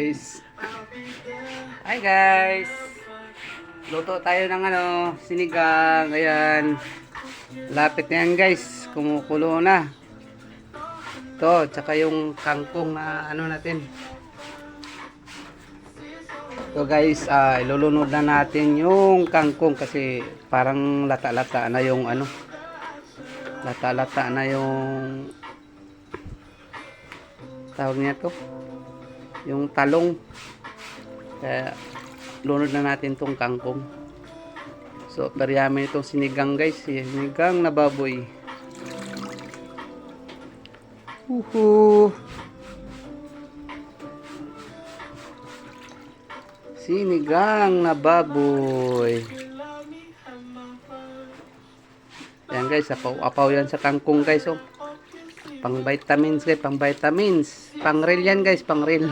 guys. Hi guys. Luto tayo ng sinigang. Ayan. Lapit na yan guys. Kumukulo na. Ito, tsaka yung kangkong na natin. So guys, ilulunod na natin yung kangkong kasi parang lata-lata na yung lata-lata na yung tawag niya to, yung talong. Kaya lunod na natin tong kangkong. So peryamin itong sinigang guys, sinigang na baboy. Sinigang na baboy. Yan guys, apaw yan sa kangkong guys. Pang vitamins guys, pang vitamins. Pang real yan guys, pang real.